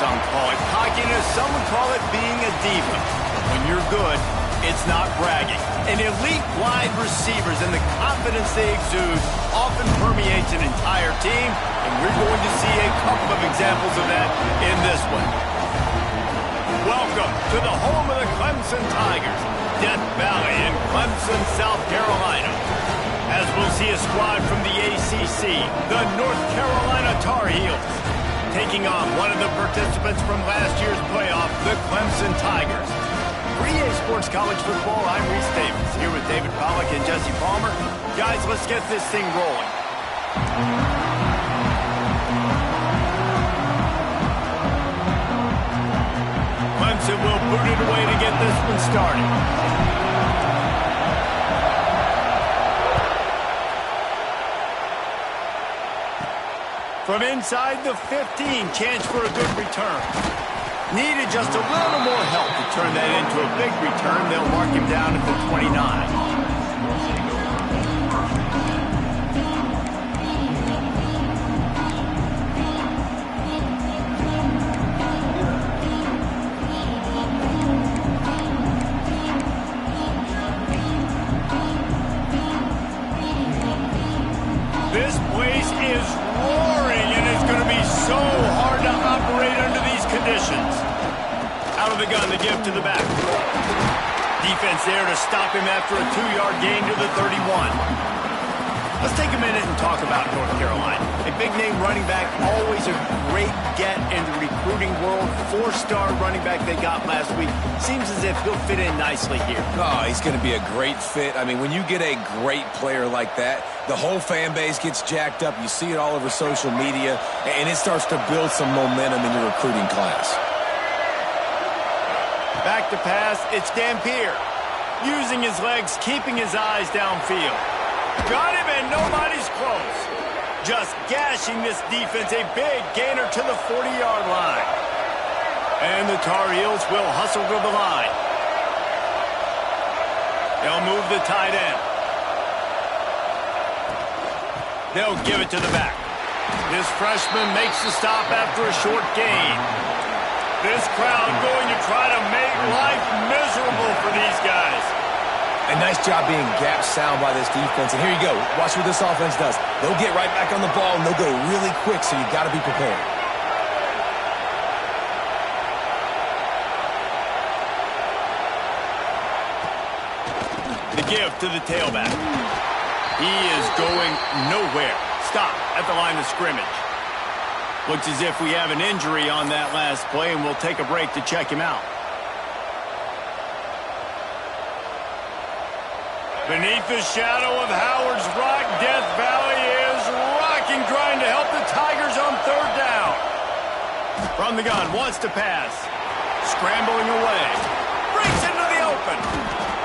some call it cockiness, some would call it being a diva. But when you're good, it's not bragging. An elite wide receivers and the confidence they exude often permeates an entire team, and we're going to see a couple of examples of that in this one. Welcome to the home of the Clemson Tigers, Death Valley in Clemson, South Carolina. As we'll see a squad from the ACC, the North Carolina Tar Heels, taking on one of the participants from last year's playoff, the Clemson Tigers. For EA Sports College Football, I'm Reese Davis, here with David Pollack and Jesse Palmer. Guys, let's get this thing rolling. Clemson will boot it away to get this one started. From inside the 15, chance for a good return. Needed just a little more help to turn that into a big return. They'll mark him down at the 29. This place is roaring, and it's going to be so hard to operate under these conditions. Out of the gun, the give to the back. Defense there to stop him after a 2-yard gain to the 31. Let's take a minute and talk about North Carolina. A big-name running back, always a great get in the recruiting world. 4-star running back they got last week. Seems as if he'll fit in nicely here. Oh, he's going to be a great fit. I mean, when you get a great player like that, the whole fan base gets jacked up. You see it all over social media, and it starts to build some momentum in your recruiting class. Back to pass, it's Dampier. Using his legs, keeping his eyes downfield. Got him, and nobody's close. Just gashing this defense, a big gainer to the 40-yard line. And the Tar Heels will hustle to the line. They'll move the tight end. They'll give it to the back. This freshman makes the stop after a short gain. This crowd going to try to make life miserable for these guys. A nice job being gap sound by this defense. And here you go. Watch what this offense does. They'll get right back on the ball, and they'll go really quick, so you got to be prepared. The give to the tailback. He is going nowhere. Stop at the line of scrimmage. Looks as if we have an injury on that last play, and we'll take a break to check him out. Beneath the shadow of Howard's Rock, Death Valley is rocking, trying to help the Tigers on 3rd down. From the gun, wants to pass. Scrambling away. Breaks into the open.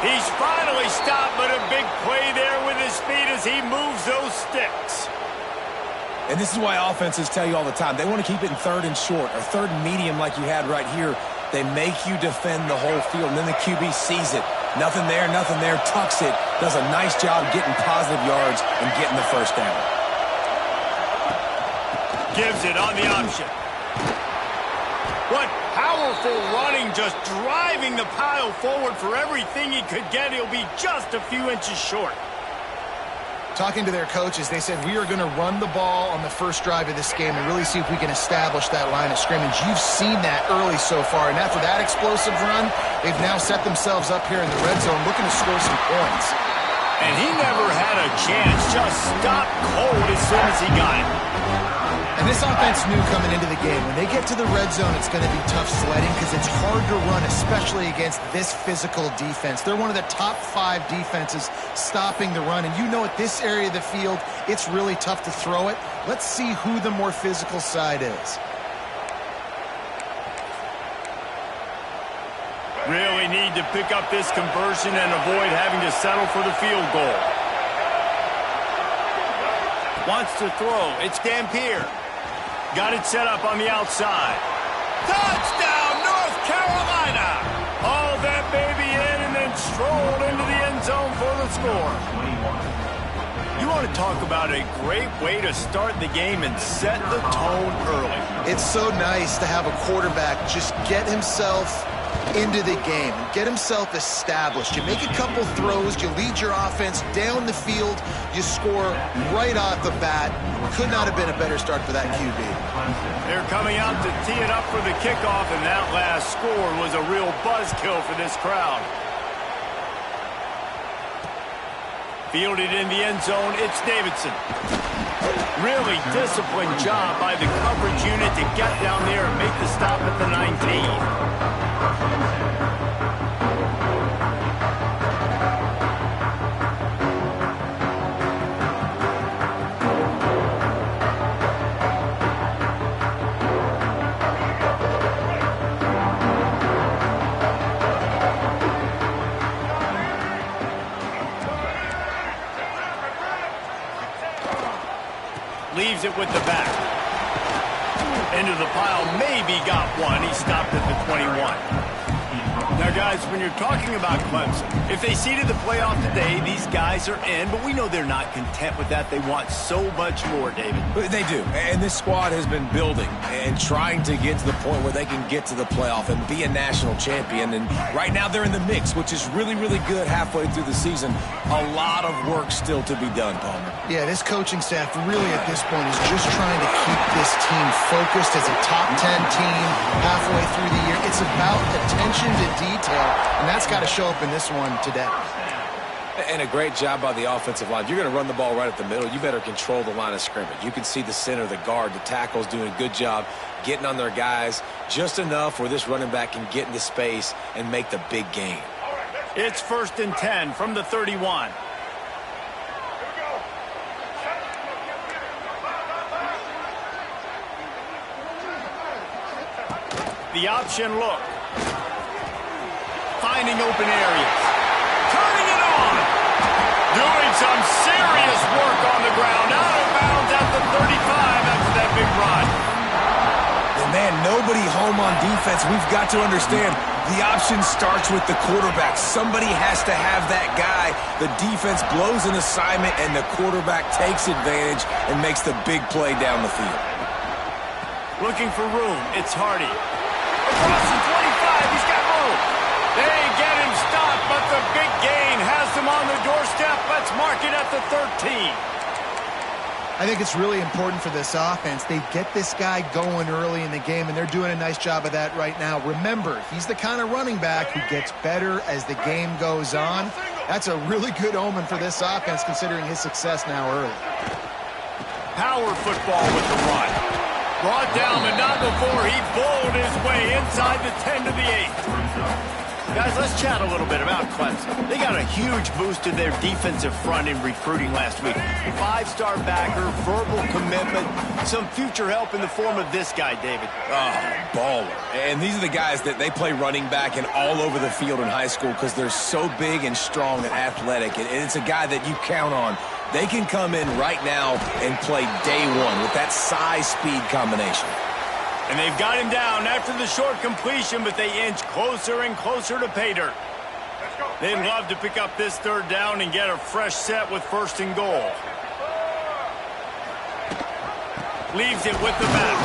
He's finally stopped, but a big play there with his feet as he moves those sticks. And this is why offenses tell you all the time, they want to keep it in 3rd and short or 3rd and medium like you had right here. They make you defend the whole field, and then the QB sees it. Nothing there, tucks it, does a nice job getting positive yards and getting the 1st down. Gives it on the option. What powerful running, just driving the pile forward for everything he could get. He'll be just a few inches short. Talking to their coaches, they said, we are going to run the ball on the first drive of this game and really see if we can establish that line of scrimmage. You've seen that early so far, and after that explosive run, they've now set themselves up here in the red zone looking to score some points. And he never had a chance, just stopped cold as soon as he got it. And this offense knew coming into the game, when they get to the red zone, it's going to be tough sledding because it's hard to run, especially against this physical defense. They're one of the top 5 defenses stopping the run. And you know at this area of the field, it's really tough to throw it. Let's see who the more physical side is. Really need to pick up this conversion and avoid having to settle for the field goal. Wants to throw. It's Dampier. Got it set up on the outside. Touchdown, North Carolina! Haul that baby in and then strolled into the end zone for the score. You want to talk about a great way to start the game and set the tone early. It's so nice to have a quarterback just get himself into the game and get himself established. You make a couple throws, you lead your offense down the field, you score right off the bat. Could not have been a better start for that QB. They're coming out to tee it up for the kickoff, and that last score was a real buzzkill for this crowd. Fielded in the end zone, it's Davidson. Really disciplined job by the coverage unit to get down there and make the stop at the 19. Leaves it with the back. Into the pile, maybe got one. He stopped at the 21. Now, guys, when you're talking about Clemson, if they seeded the playoff today, these guys are in, but we know they're not content with that. They want so much more, David. They do, and this squad has been building and trying to get to the point where they can get to the playoff and be a national champion, and right now they're in the mix, which is really, really good halfway through the season. A lot of work still to be done, Palmer. Yeah, this coaching staff really at this point is just trying to keep this team focused as a top 10 team halfway through the year. It's about attention to detail, and that's got to show up in this one today. And a great job by the offensive line. You're going to run the ball right at the middle. You better control the line of scrimmage. You can see the center, the guard, the tackles doing a good job getting on their guys just enough where this running back can get into space and make the big gain. It's 1st and 10 from the 31. The option look. Finding open areas. Turning it on. Doing some serious work on the ground. Out of bounds at the 35 after that big run. And man, nobody home on defense. We've got to understand the option starts with the quarterback. Somebody has to have that guy. The defense blows an assignment, and the quarterback takes advantage and makes the big play down the field. Looking for room. It's Hardy. Across the 25, he's got room. They get him stopped, but the big gain has them on the doorstep. Let's mark it at the 13. I think it's really important for this offense. They get this guy going early in the game, and they're doing a nice job of that right now. Remember, he's the kind of running back who gets better as the game goes on. That's a really good omen for this offense, considering his success now early. Power football with the run. Brought down, but not before he bowled his way inside the 10 to the 8. Guys, let's chat a little bit about Clemson. They got a huge boost to their defensive front in recruiting last week. 5-star backer, verbal commitment, some future help in the form of this guy, David. Oh, baller. And these are the guys that they play running back and all over the field in high school because they're so big and strong and athletic. And it's a guy that you count on. They can come in right now and play day one with that size-speed combination. And they've got him down after the short completion, but they inch closer and closer to pay dirt. They'd love to pick up this 3rd down and get a fresh set with 1st and goal. Leaves it with the back.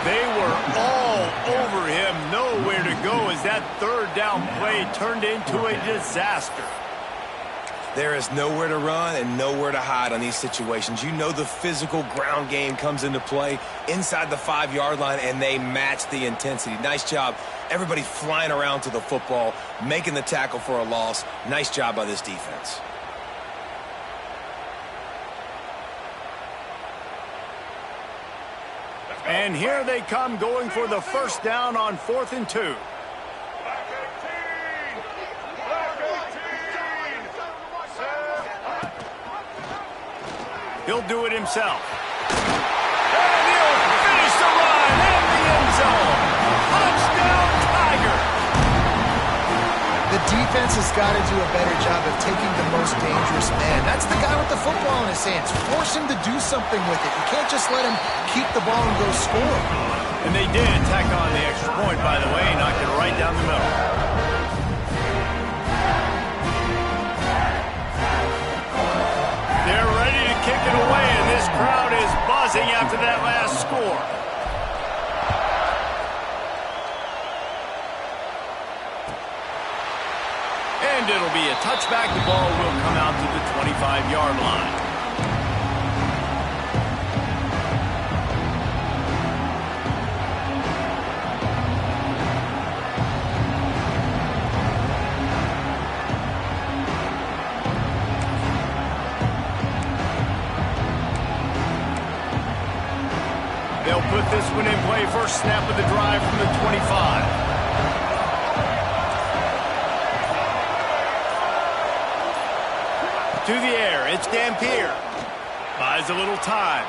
They were all over him, nowhere to go as that 3rd down play turned into a disaster. There is nowhere to run and nowhere to hide on these situations. You know the physical ground game comes into play inside the 5-yard line, and they match the intensity. Nice job. Everybody flying around to the football, making the tackle for a loss. Nice job by this defense. And here they come going for the 1st down on 4th and 2. He'll do it himself. And he'll finish the run in the end zone. Touchdown, Tiger. The defense has got to do a better job of taking the most dangerous man. That's the guy with the football in his hands. Force him to do something with it. You can't just let him keep the ball and go score. And they did tack on the extra point, by the way, knocked it right down the middle. And it'll be a touchback. The ball will come out to the 25-yard line. They'll put this one in play. First snap of the drive from the 25. To the air, it's Dampier. Buys a little time.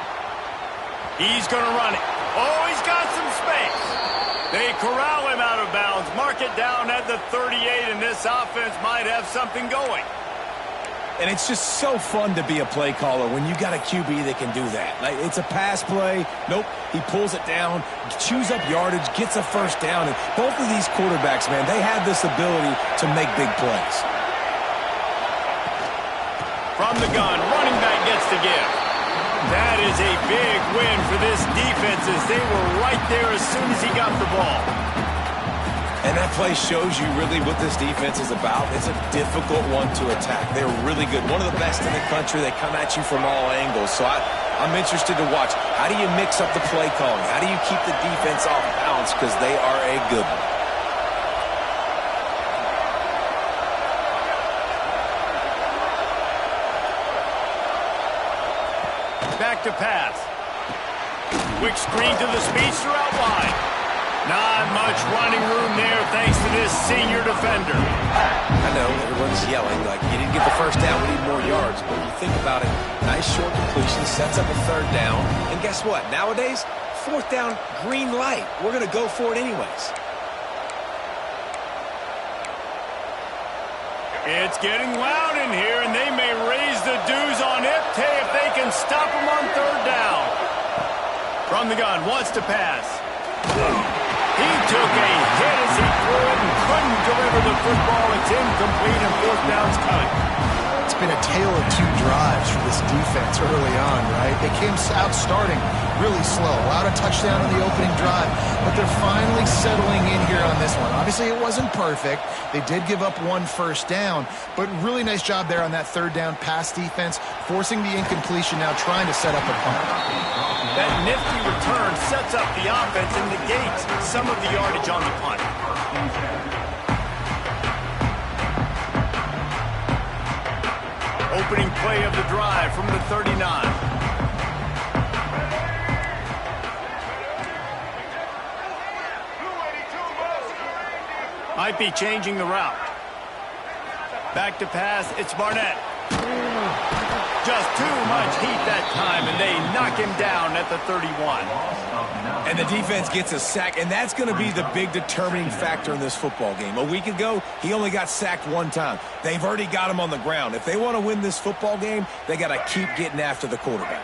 He's going to run it. Oh, he's got some space. They corral him out of bounds. Mark it down at the 38, and this offense might have something going. And it's just so fun to be a play caller when you got a QB that can do that. Like, it's a pass play. Nope, he pulls it down, chews up yardage, gets a first down. And both of these quarterbacks, man, they have this ability to make big plays. From the gun, running back gets the give. That is a big win for this defense as they were right there as soon as he got the ball. And that play shows you really what this defense is about. It's a difficult one to attack. They're really good. One of the best in the country. They come at you from all angles. So I'm interested to watch. How do you mix up the play calling? How do you keep the defense off balance? Because they are a good one. Back to pass. Quick screen to the speedster out wide. Not much running room there thanks to this senior defender. I know, everyone's yelling like you didn't get the first down, we need more yards. But when you think about it, nice short completion, sets up a third down. And guess what? Nowadays, fourth down, green light. We're going to go for it anyways. It's getting loud in here, and they may raise the dues on Ipte if they can stop him on third down. From the gun, wants to pass. He took a hit as he threw it and couldn't deliver the football. It's incomplete and fourth down's coming. It's been a tale of two drives for this defense early on, right? They came out starting really slow. Allowed a touchdown on the opening drive, but they're finally settling in here on this one. Obviously, it wasn't perfect. They did give up one first down, but really nice job there on that third down pass defense, forcing the incompletion, now trying to set up a punt. That nifty return sets up the offense and negates some of the yardage on the punt. Opening play of the drive from the 39. Might be changing the route. Back to pass, it's Barnett. Just too much heat that time, and they knock him down at the 31. And the defense gets a sack, and that's going to be the big determining factor in this football game. A week ago, he only got sacked one time. They've already got him on the ground. If they want to win this football game, they got to keep getting after the quarterback.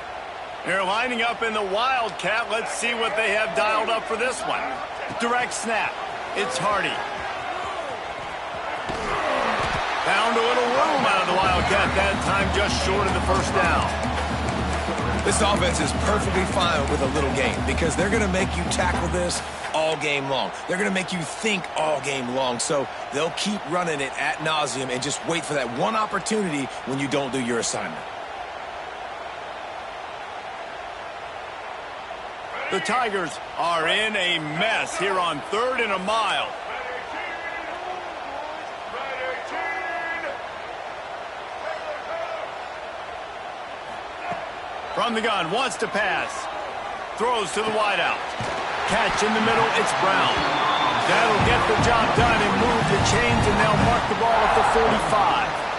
They're lining up in the Wildcat. Let's see what they have dialed up for this one. Direct snap. It's Hardy. Found a little room out of the Wildcat that time, just short of the first down. This offense is perfectly fine with a little game because they're going to make you tackle this all game long. They're going to make you think all game long. So they'll keep running it ad nauseum and just wait for that one opportunity when you don't do your assignment. The Tigers are in a mess here on 3rd and a mile. From the gun, wants to pass. Throws to the wideout. Catch in the middle, it's Brown. That'll get the job done and move the chains, and they'll mark the ball at the 45.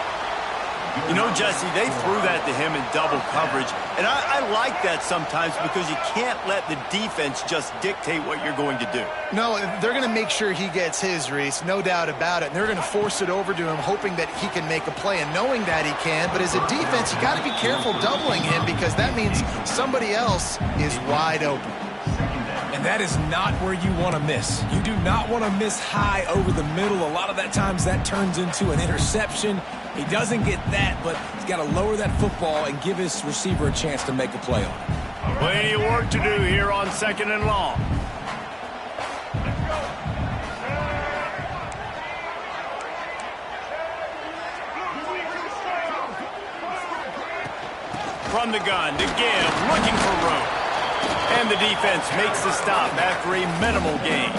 You know, Jesse, they threw that to him in double coverage, and I like that sometimes because you can't let the defense just dictate what you're going to do. No, they're going to make sure he gets his, Reese, no doubt about it. And they're going to force it over to him, hoping that he can make a play and knowing that he can. But as a defense, you got to be careful doubling him because that means somebody else is wide open. And that is not where you want to miss. You do not want to miss high over the middle. A lot of that times that turns into an interception. He doesn't get that, but he's got to lower that football and give his receiver a chance to make a play on it. Plenty of work to do here on 2nd and long. from the gun to give, looking for room. And the defense makes the stop after a minimal gain.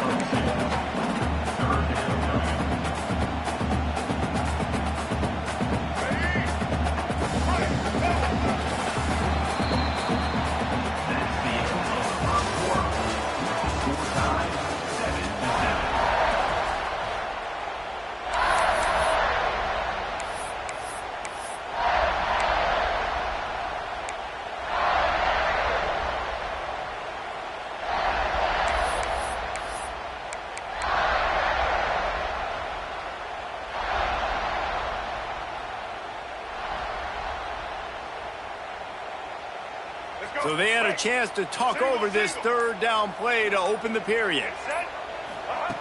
So they had a chance to talk over this third down play to open the period.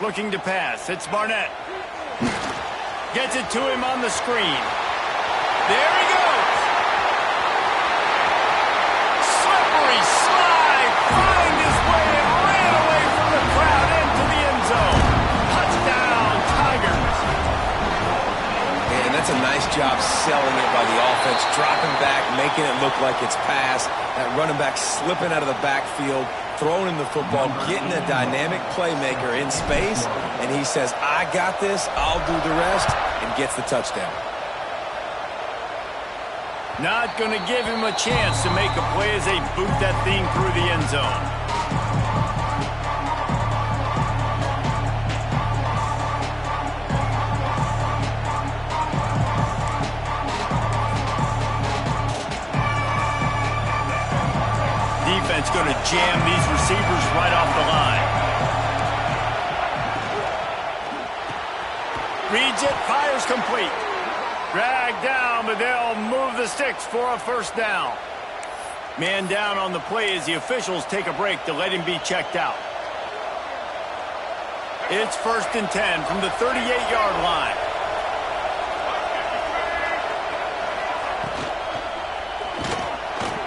Looking to pass. It's Barnett. Gets it to him on the screen. There he goes. Slippery slide. Find his way and ran away from the crowd into the end zone. Touchdown, Tigers. And that's a nice job selling it by the offense. Dropping back, making it look like it's pass. That running back slipping out of the backfield, throwing in the football, getting a dynamic playmaker in space, and he says, I got this, I'll do the rest, and gets the touchdown. Not going to give him a chance to make a play as they boot that thing through the end zone. Defense going to jam these receivers right off the line. Reads it, fires complete. Dragged down, but they'll move the sticks for a first down. Man down on the play as the officials take a break to let him be checked out. It's 1st and 10 from the 38-yard line.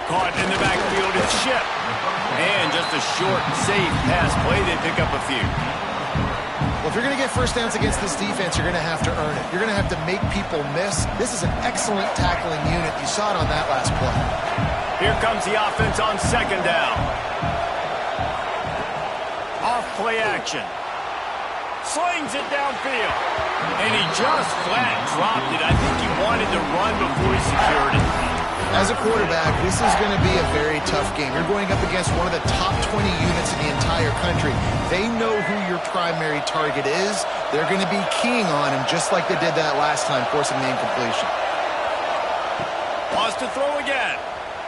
Caught in the backfield, it's Ship. And just a short, safe pass play, they pick up a few. Well, if you're going to get first downs against this defense, you're going to have to earn it. You're going to have to make people miss. This is an excellent tackling unit. You saw it on that last play. Here comes the offense on 2nd down. Off play action. Slings it downfield. And he just flat dropped it. I think he wanted to run before he secured it. As a quarterback, this is going to be a very tough game. You're going up against one of the top 20 units in the entire country. They know who your primary target is. They're going to be keying on him just like they did that last time, forcing the incompletion. Wants to throw again.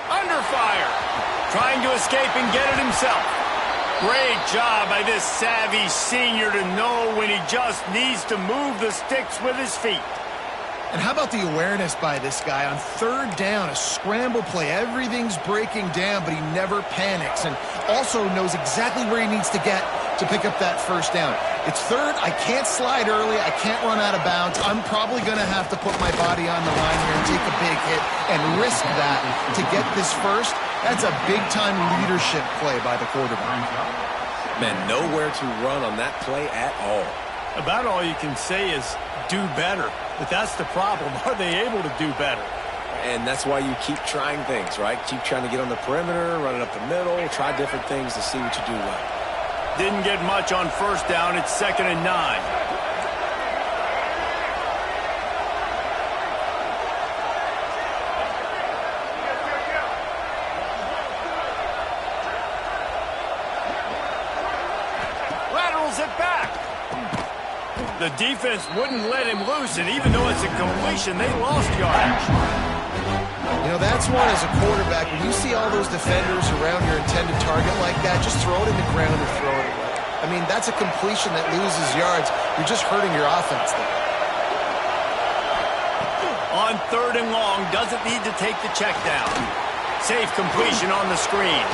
Under fire. Trying to escape and get it himself. Great job by this savvy senior to know when he just needs to move the sticks with his feet. And how about the awareness by this guy on 3rd down, a scramble play. Everything's breaking down, but he never panics and also knows exactly where he needs to get to pick up that first down. It's 3rd. I can't slide early. I can't run out of bounds. I'm probably going to have to put my body on the line here and take a big hit and risk that to get this first. That's a big-time leadership play by the quarterback. Man, nowhere to run on that play at all. About all you can say is do better. But that's the problem. Are they able to do better? And that's why you keep trying things, right? Keep trying to get on the perimeter, run it up the middle, try different things to see what you do well. Didn't get much on 1st down. It's 2nd and 9. Laterals it back. The defense wouldn't let him loose, and even though it's a completion, they lost yardage. You know, that's one as a quarterback. When you see all those defenders around your intended target like that, just throw it in the ground or throw it away. I mean, that's a completion that loses yards. You're just hurting your offense there. On 3rd and long, doesn't need to take the check down. Safe completion on the screen.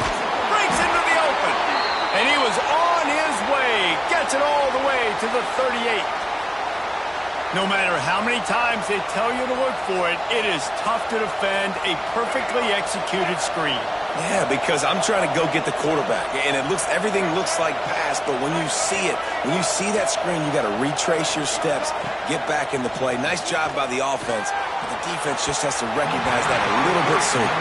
Breaks into the open. And he was on his way. Gets it all the way to the 38. No matter how many times they tell you to look for it, it is tough to defend a perfectly executed screen. Yeah, because I'm trying to go get the quarterback, and everything looks like pass, but when you see it, when you see that screen, you got to retrace your steps, get back in the play. Nice job by the offense, but the defense just has to recognize that a little bit sooner.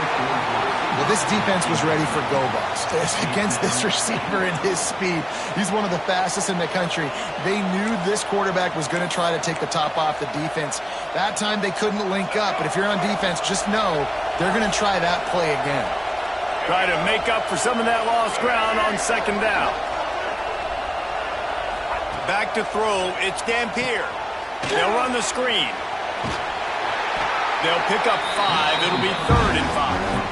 Well, this defense was ready for go balls against this receiver and his speed. He's one of the fastest in the country. They knew this quarterback was going to try to take the top off the defense. That time they couldn't link up, but if you're on defense, just know they're going to try that play again. Try to make up for some of that lost ground on second down. Back to throw, it's Dampier. They'll run the screen. They'll pick up 5. It'll be 3rd and 5.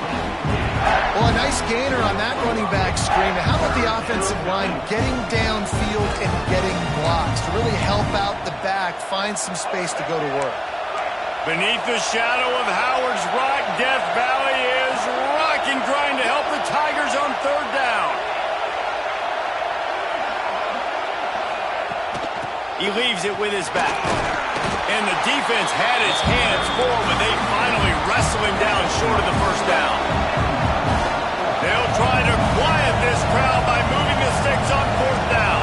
Well, a nice gainer on that running back screen. How about the offensive line getting downfield and getting blocks to really help out the back, find some space to go to work? Beneath the shadow of Howard's Rock, Death Valley is rocking, trying to help the Tigers on 3rd down. He leaves it with his back. And the defense had his hands full, but they finally wrestle him down short of the 1st down. They'll try to quiet this crowd by moving the sticks on 4th down.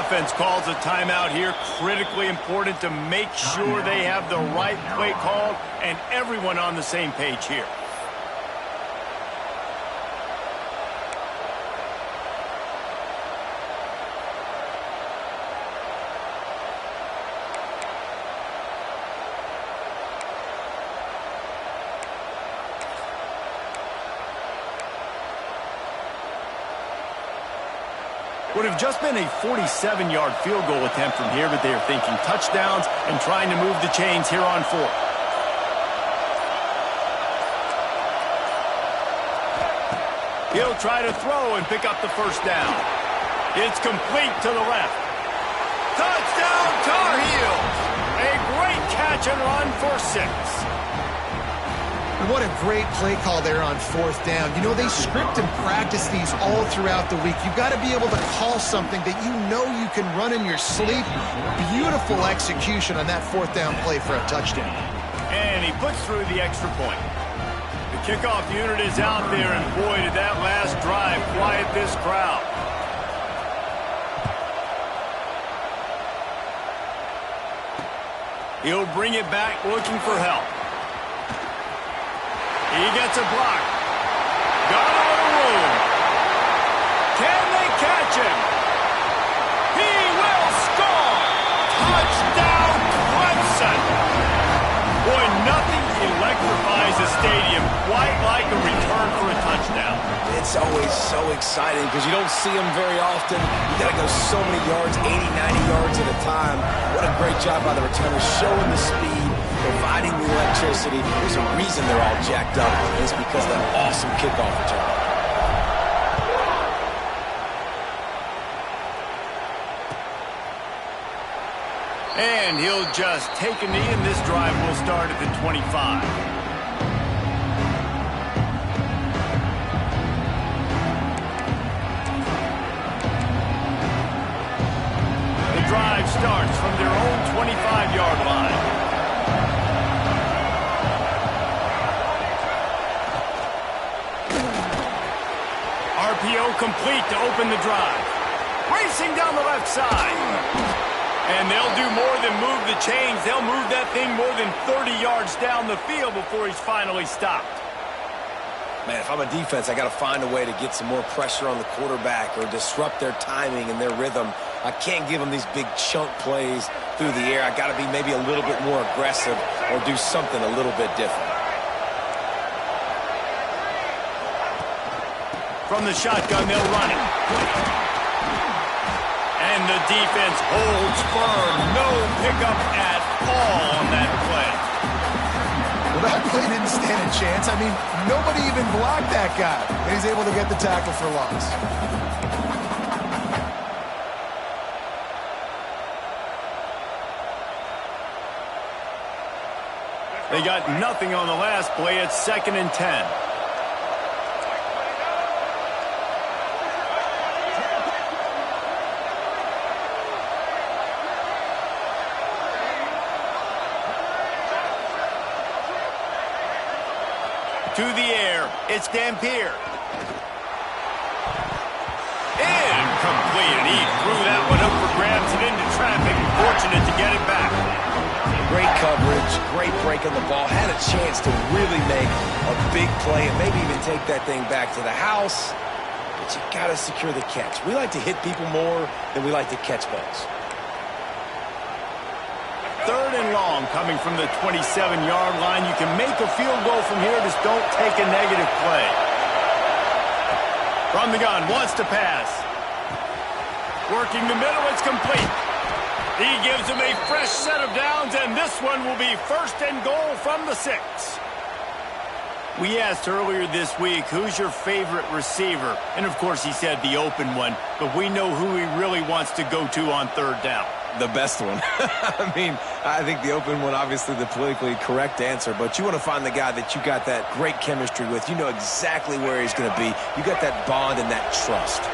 Offense calls a timeout here. Critically important to make sure they have the right play called and everyone on the same page here. Would have just been a 47-yard field goal attempt from here, but they are thinking touchdowns and trying to move the chains here on 4th. He'll try to throw and pick up the 1st down. It's complete to the left. Touchdown, Tar Heels! A great catch and run for 6. And what a great play call there on 4th down. You know, they script and practice these all throughout the week. You've got to be able to call something that you know you can run in your sleep. Beautiful execution on that 4th down play for a touchdown. And he puts through the extra point. The kickoff unit is out there, and boy, did that last drive quiet this crowd. He'll bring it back looking for help. He gets a block. Got a little room. Can they catch him? He will score! Touchdown, Clemson! Boy, nothing electrifies a stadium quite like a return for a touchdown. It's always so exciting because you don't see them very often. You got to go so many yards, 80, 90 yards at a time. What a great job by the returners, showing the speed, providing the electricity. There's a reason they're all jacked up, and it's because of that awesome kickoff return. And he'll just take a knee, and this drive will start at the 25. The drive starts from their own 25-yard line. RPO complete to open the drive. Racing down the left side. And they'll do more than move the chains. They'll move that thing more than 30 yards down the field before he's finally stopped. Man, if I'm a defense, I got to find a way to get some more pressure on the quarterback or disrupt their timing and their rhythm. I can't give them these big chunk plays through the air. I got to be maybe a little bit more aggressive or do something a little bit different. From the shotgun, they'll run it. And the defense holds firm. No pickup at all on that play. Well, that play didn't stand a chance. I mean, nobody even blocked that guy. And he's able to get the tackle for loss. They got nothing on the last play. It's 2nd and 10. to the air. It's Dampier. Incomplete, and he threw that one up for grabs and into traffic. Fortunate to get it back. Great coverage, great break on the ball. Had a chance to really make a big play and maybe even take that thing back to the house. But you got to secure the catch. We like to hit people more than we like to catch balls. 3rd and long coming from the 27-yard line. You can make a field goal from here. Just don't take a negative play. From the gun, wants to pass. Working the middle, it's complete. He gives him a fresh set of downs, and this one will be 1st and goal from the 6. We asked earlier this week, who's your favorite receiver? And, of course, he said the open one, but we know who he really wants to go to on 3rd down. The best one. I mean, I think the open one, obviously the politically correct answer, but you want to find the guy that you got that great chemistry with. You know exactly where he's going to be. You got that bond and that trust.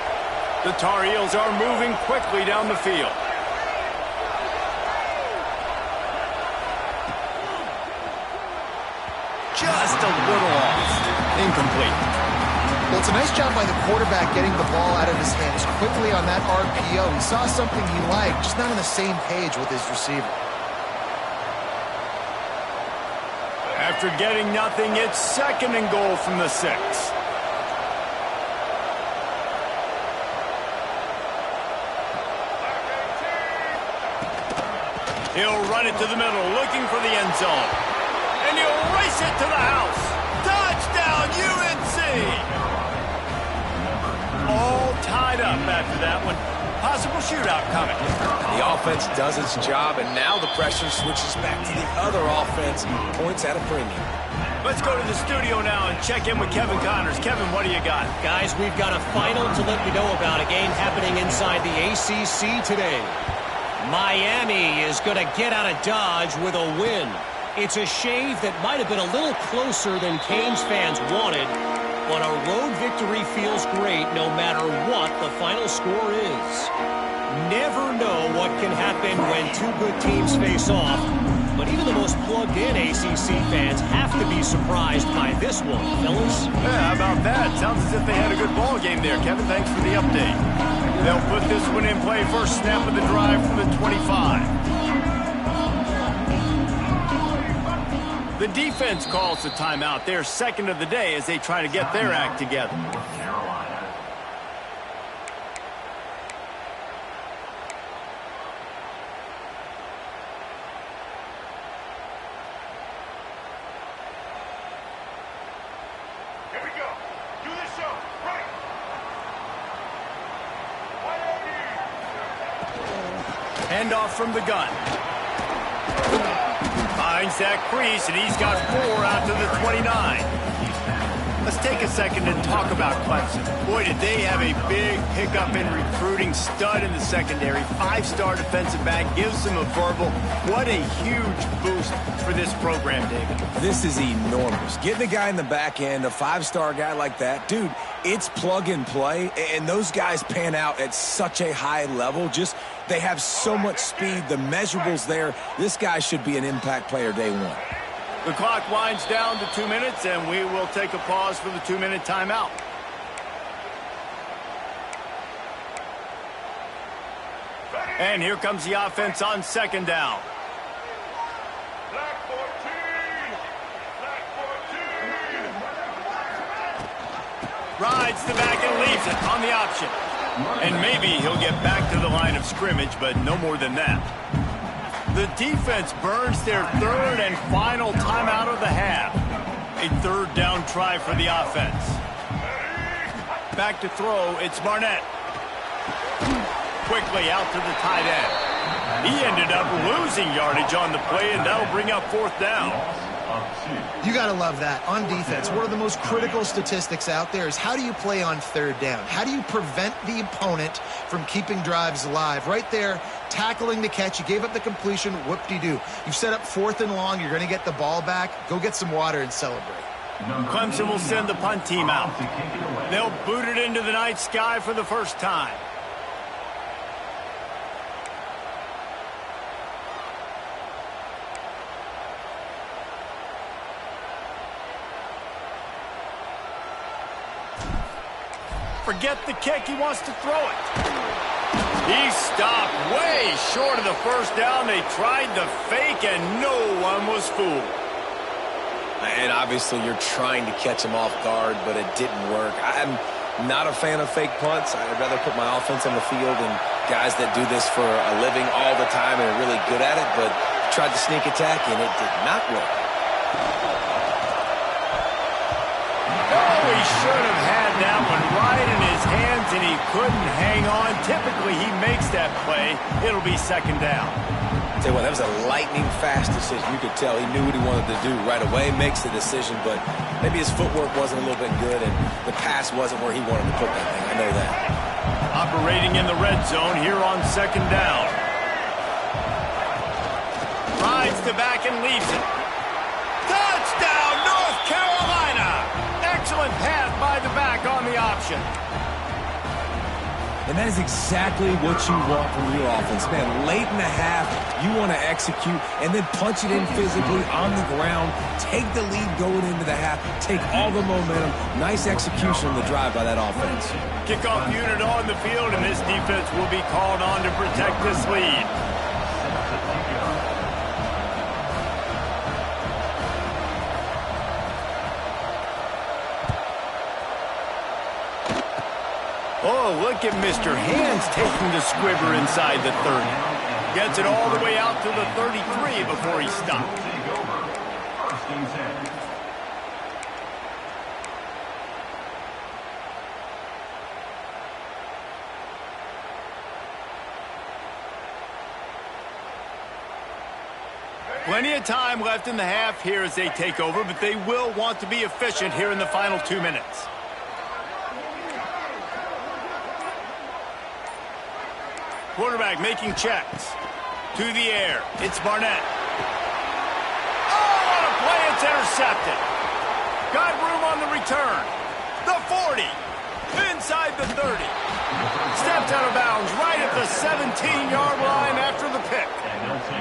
The Tar Heels are moving quickly down the field. Just a little off. Incomplete. Well, it's a nice job by the quarterback getting the ball out of his hands quickly on that RPO. He saw something he liked, just not on the same page with his receiver. After getting nothing, it's 2nd and goal from the 6. He'll run it to the middle, looking for the end zone. And he'll race it to the house. Touchdown, UNC! All tied up after that one. Possible shootout coming. The offense does its job, and now the pressure switches back to the other offense. Points at a premium. Let's go to the studio now and check in with Kevin Connors. Kevin, what do you got? Guys, we've got a final to let you know about, a game happening inside the ACC today. Miami is going to get out of Dodge with a win. It's a shave that might have been a little closer than Canes fans wanted, but a road victory feels great no matter what the final score is. Never know what can happen when 2 good teams face off, but even the most plugged-in ACC fans have to be surprised by this one, fellas. Yeah, how about that? Sounds as if they had a good ball game there. Kevin, thanks for the update. They'll put this one in play. First snap of the drive from the 25. The defense calls the timeout. They're 2nd of the day as they try to get their act together. Here we go. Do this show. Right. Handoff from the gun. Finds that crease, and he's got 4 out to the 29. Let's take a second and talk about Clemson. Boy, did they have a big pickup in recruiting. Stud in the secondary. 5-star defensive back. Gives them a verbal. What a huge boost for this program, David. This is enormous. Getting a guy in the back end, a 5-star guy like that, dude, it's plug and play, and those guys pan out at such a high level. Just, they have so much speed. The measurables there. This guy should be an impact player day one. The clock winds down to 2 minutes, and we will take a pause for the 2-minute timeout. And here comes the offense on 2nd down. Black 14. Black 14. Rides the back and leaves it on the option. And maybe he'll get back to the line of scrimmage, but no more than that. The defense burns their 3rd and final timeout of the half. A 3rd down try for the offense. Back to throw, it's Barnett. Quickly out to the tight end. He ended up losing yardage on the play, and that'll bring up 4th down. You got to love that. On defense, one of the most critical statistics out there is how do you play on 3rd down? How do you prevent the opponent from keeping drives alive? Right there, tackling the catch. You gave up the completion. Whoop-de-doo. You've set up 4th and long. You're going to get the ball back. Go get some water and celebrate. Clemson will send the punt team out. They'll boot it into the night sky for the first time. Forget the kick. He wants to throw it. He stopped way short of the first down. They tried the fake, and no one was fooled. And obviously you're trying to catch him off guard, but it didn't work. I'm not a fan of fake punts. I'd rather put my offense on the field and guys that do this for a living all the time and are really good at it, but tried to sneak attack, and it did not work. Oh, he should have had that one right in his hands, and he couldn't hang on. Typically, he makes that play. It'll be second down. Tell you what, that was a lightning-fast decision. You could tell he knew what he wanted to do right away, makes the decision, but maybe his footwork wasn't a little bit good, and the pass wasn't where he wanted to put that thing. I know that. Operating in the red zone here on second down. Rides to back and leaves it. Touchdown, North Carolina! Excellent pass by the back on the option. And that is exactly what you want from your offense, man. Late in the half, you want to execute and then punch it in physically on the ground. Take the lead going into the half. Take all the momentum. Nice execution on the drive by that offense. Kickoff unit on the field, and this defense will be called on to protect this lead. Oh, look at Mr. Hands taking the squibber inside the 30. Gets it all the way out to the 33 before he stops. Plenty of time left in the half here as they take over, but they will want to be efficient here in the final 2 minutes. Quarterback making checks. To the air. It's Barnett. Oh, what a play. It's intercepted. Got room on the return. The 40. Inside the 30. Stepped out of bounds right at the 17-yard line after the pick.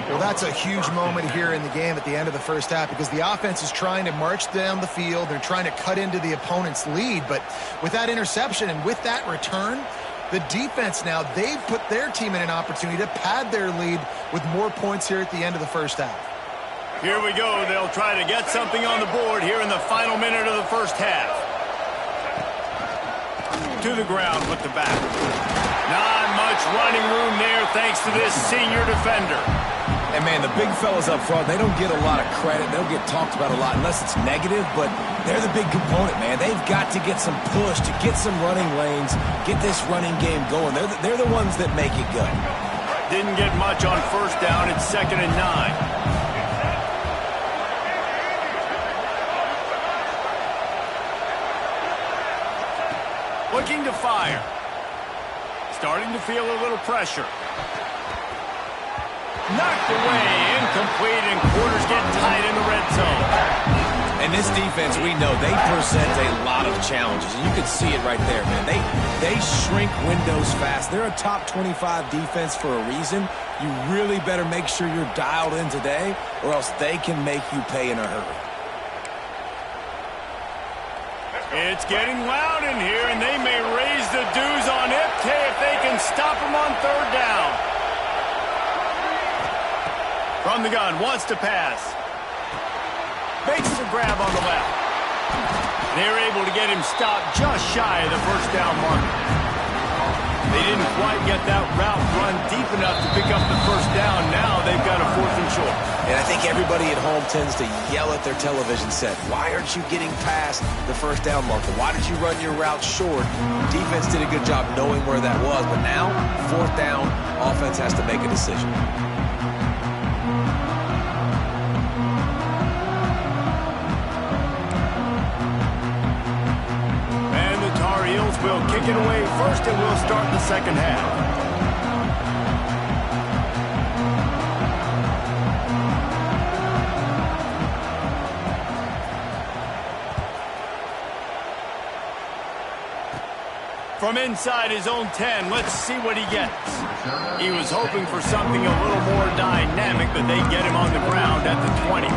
Well, that's a huge moment here in the game at the end of the first half because the offense is trying to march down the field. They're trying to cut into the opponent's lead. But with that interception and with that return, the defense now, they've put their team in an opportunity to pad their lead with more points here at the end of the first half. Here we go. They'll try to get something on the board here in the final minute of the first half. To the ground with the back. Not much running room there thanks to this senior defender. And, man, the big fellas up front, they don't get a lot of credit. They don't get talked about a lot unless it's negative, but they're the big component, man. They've got to get some push, to get some running lanes, get this running game going. They're the ones that make it go. Didn't get much on first down. It's 2nd and 9. Looking to fire. Starting to feel a little pressure. Knocked away, incomplete, and quarters get tight in the red zone. And this defense, we know, they present a lot of challenges. And you can see it right there, man. They shrink windows fast. They're a top 25 defense for a reason. You really better make sure you're dialed in today, or else they can make you pay in a hurry. It's getting loud in here, and they may raise the dues on Ipte if they can stop him on third down. From the gun, wants to pass. Makes the grab on the left. They're able to get him stopped just shy of the first down marker. They didn't quite get that route run deep enough to pick up the first down. Now they've got a 4th and short. And I think everybody at home tends to yell at their television set. Why aren't you getting past the first down marker? Why did you run your route short? Defense did a good job knowing where that was. But now, 4th down, offense has to make a decision. Will kick it away first, and we'll start the second half. From inside his own 10, let's see what he gets. He was hoping for something a little more dynamic, but they get him on the ground at the 20.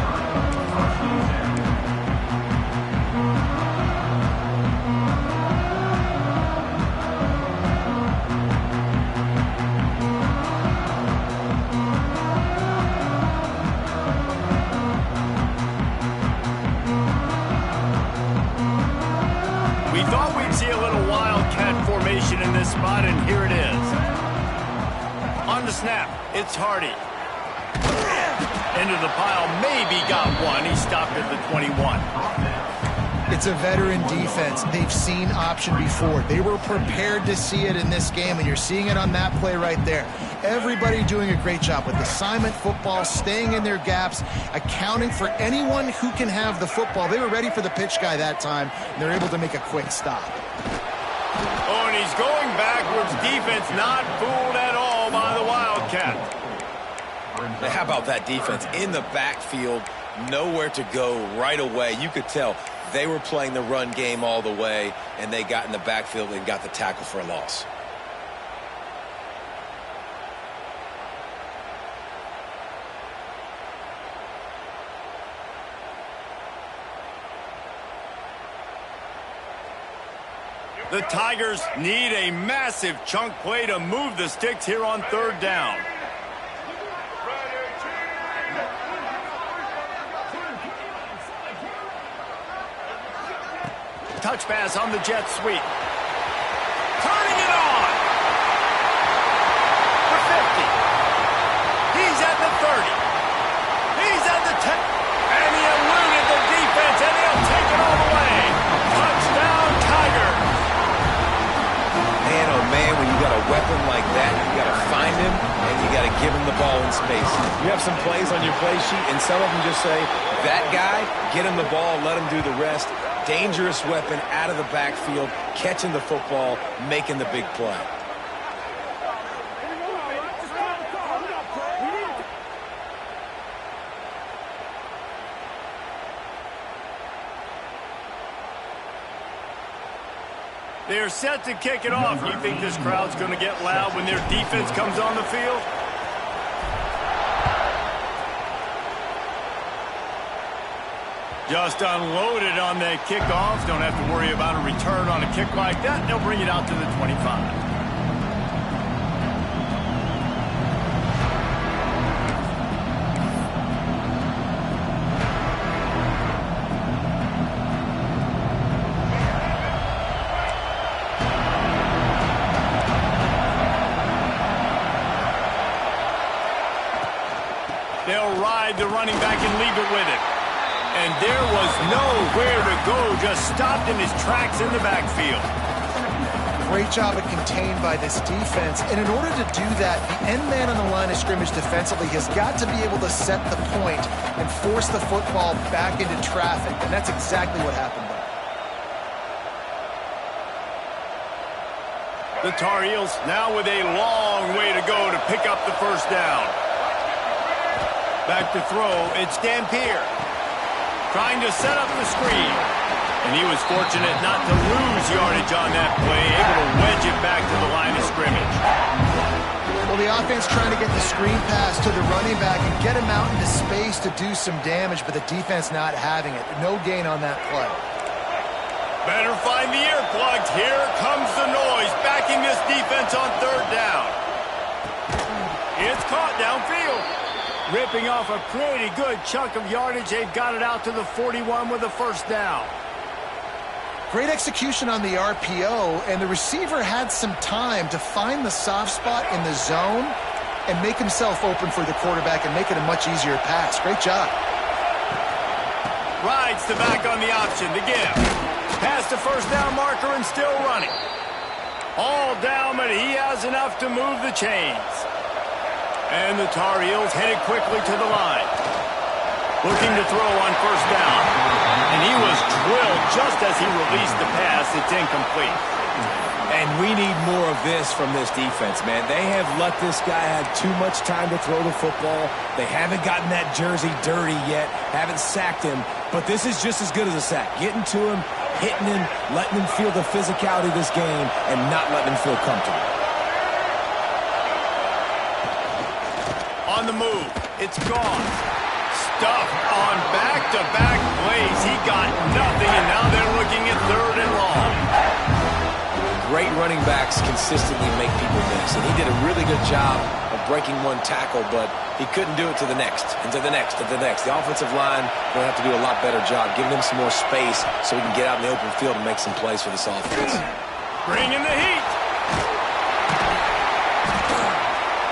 this spot, and here it is. On the snap, it's Hardy. Into the pile, maybe got one. He stopped at the 21. It's a veteran defense. They've seen option before. They were prepared to see it in this game, and you're seeing it on that play right there. Everybody doing a great job with assignment football, staying in their gaps, accounting for anyone who can have the football. They were ready for the pitch guy that time, and they're able to make a quick stop. Oh, and he's going backwards. Defense not fooled at all by the Wildcat. Now, how about that defense in the backfield, nowhere to go right away. You could tell they were playing the run game all the way, and they got in the backfield and got the tackle for a loss. The Tigers need a massive chunk play to move the sticks here on third down. Touch pass on the jet sweep. Turning it on. The 50. He's at the 30. He's at the 10. And he eluded the defense, and he'll take it all the way. Touchdown, Tigers. Man, oh man, when you got a weapon like that, you got to find him, and you got to give him the ball in space. You have some plays on your play sheet, and some of them just say, that guy, get him the ball, let him do the rest. Dangerous weapon out of the backfield, catching the football, making the big play. They're set to kick it off. You think this crowd's going to get loud when their defense comes on the field? Just unloaded on that kickoff. Don't have to worry about a return on a kick like that. They'll bring it out to the 25. They'll ride the running back and leave it with him. And there was nowhere to go, just stopped in his tracks in the backfield. Great job of contained by this defense. And in order to do that, the end man on the line of scrimmage defensively has got to be able to set the point and force the football back into traffic. And that's exactly what happened there. The Tar Heels now with a long way to go to pick up the first down. Back to throw, it's Dampier. Trying to set up the screen. And he was fortunate not to lose yardage on that play, able to wedge it back to the line of scrimmage. Well, the offense trying to get the screen pass to the running back and get him out into space to do some damage, but the defense not having it. No gain on that play. Better find the earplugs. Here comes the noise, backing this defense on third down. It's caught downfield. Ripping off a pretty good chunk of yardage. They've got it out to the 41 with a first down. Great execution on the RPO, and the receiver had some time to find the soft spot in the zone and make himself open for the quarterback and make it a much easier pass. Great job. Rides the back on the option to give. Past the first down marker and still running. All down, but he has enough to move the chains. And the Tar Heels headed quickly to the line. Looking to throw on first down. And he was drilled just as he released the pass. It's incomplete. And we need more of this from this defense, man. They have let this guy have too much time to throw the football. They haven't gotten that jersey dirty yet, haven't sacked him. But this is just as good as a sack. Getting to him, hitting him, letting him feel the physicality of this game, and not letting him feel comfortable. On the move, it's gone. Stuffed on back-to-back plays. He got nothing, and now they're looking at third and long. Great running backs consistently make people miss, and he did a really good job of breaking one tackle, but he couldn't do it to the next, and to the next, and to the next. The offensive line will have to do a lot better job, giving him some more space so he can get out in the open field and make some plays for this offense. Bringing the heat.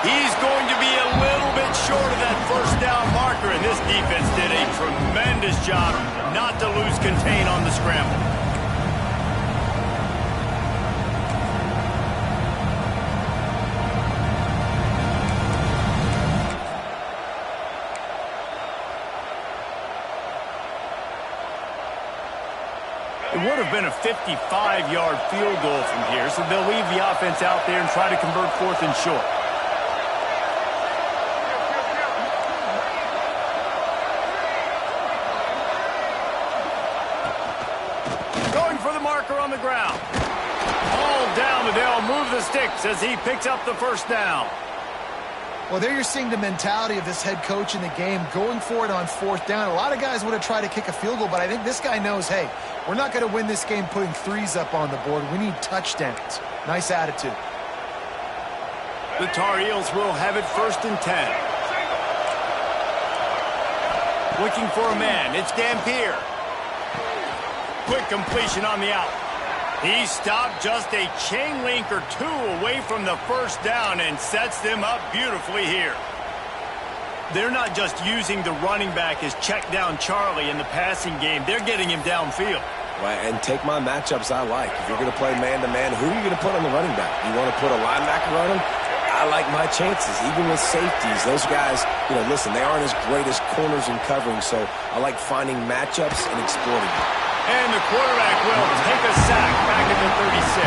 He's going to be a little bit short of that first down marker, and this defense did a tremendous job not to lose contain on the scramble. It would have been a 55-yard field goal from here, so they'll leave the offense out there and try to convert 4th and short. Going for the marker on the ground. Ball down, and they'll move the sticks as he picks up the first down. Well, there you're seeing the mentality of this head coach in the game, going for it on 4th down. A lot of guys would have tried to kick a field goal, but I think this guy knows, hey, we're not going to win this game putting threes up on the board. We need touchdowns. Nice attitude. The Tar Heels will have it 1st and 10. Looking for a man. It's Dampier. Quick completion on the out. He stopped just a chain link or two away from the first down and sets them up beautifully here. They're not just using the running back as check down Charlie in the passing game. They're getting him downfield. Right, and take my matchups I like. If you're going to play man-to-man, who are you going to put on the running back? You want to put a linebacker on him? I like my chances, even with safeties. Those guys, listen, they aren't as great as corners and covering, so I like finding matchups and exploiting them. And the quarterback will take a sack back at the 36.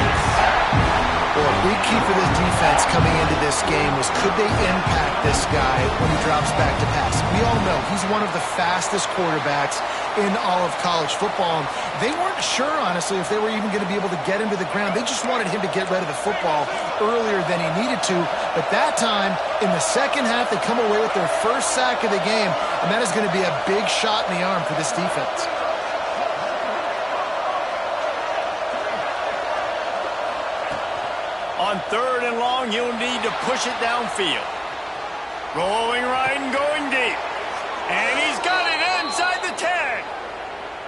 Well, a big key for this defense coming into this game was could they impact this guy when he drops back to pass? We all know he's one of the fastest quarterbacks in all of college football. They weren't sure, honestly, if they were even going to be able to get him to the ground. They just wanted him to get rid of the football earlier than he needed to. But that time, in the second half, they come away with their first sack of the game, and that is going to be a big shot in the arm for this defense. On 3rd and long, you'll need to push it downfield. Rolling right and going deep. And he's got it inside the 10.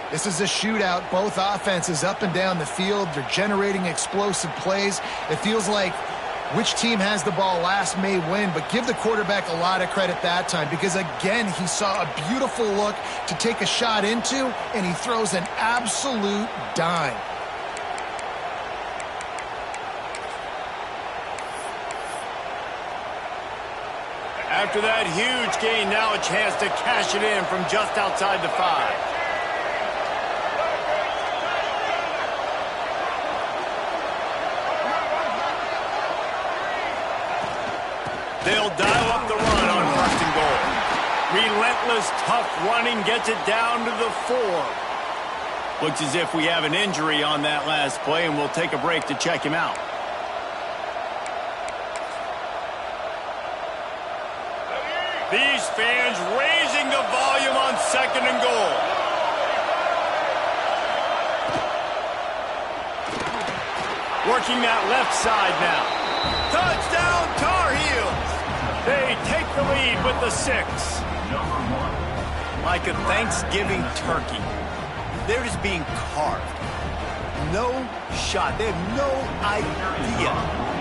This is a shootout. Both offenses up and down the field. They're generating explosive plays. It feels like which team has the ball last may win, but give the quarterback a lot of credit that time because, again, he saw a beautiful look to take a shot into, and he throws an absolute dime. After that huge gain, now a chance to cash it in from just outside the 5. They'll dial up the run on 1st and goal. Relentless, tough running gets it down to the 4. Looks as if we have an injury on that last play, and we'll take a break to check him out. These fans raising the volume on 2nd and goal. Working that left side now. Touchdown, Tar Heels. They take the lead with the 6. Like a Thanksgiving turkey, they're just being carved. No shot. They have no idea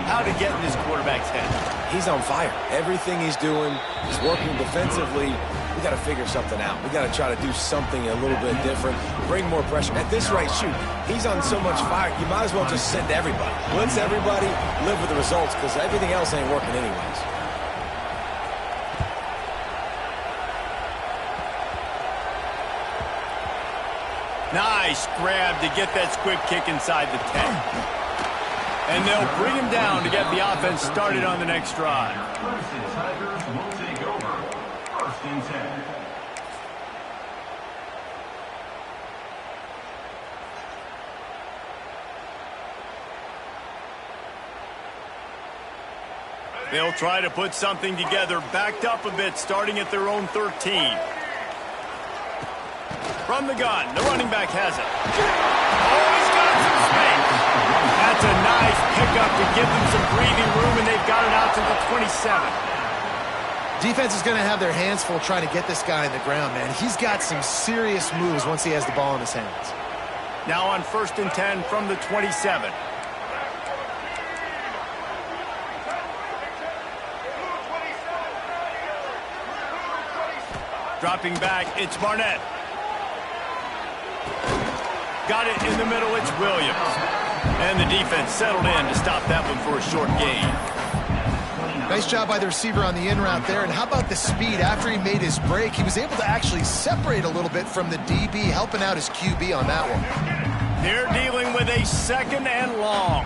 how to get in this quarterback's head. He's on fire. Everything he's doing is working defensively. We got to figure something out. We got to try to do something a little bit different. Bring more pressure. At this rate, shoot, he's on so much fire, you might as well just send everybody. Blitz everybody, live with the results, because everything else ain't working anyways. Nice grab to get that squib kick inside the 10. And they'll bring him down to get the offense started on the next drive. Clemson Tigers will take over. 1st and 10. They'll try to put something together, backed up a bit, starting at their own 13. From the gun, the running back has it. Oh, he's got some space. That's a nice pickup to give them some breathing room, and they've got it out to the 27. Defense is going to have their hands full trying to get this guy in the ground, man. He's got some serious moves once he has the ball in his hands. Now on 1st and 10 from the 27. Dropping back, it's Barnett. Got it in the middle, it's Williams. And the defense settled in to stop that one for a short gain. Nice job by the receiver on the in route there. And how about the speed? After he made his break, he was able to actually separate a little bit from the DB, helping out his QB on that one. They're dealing with a 2nd and long.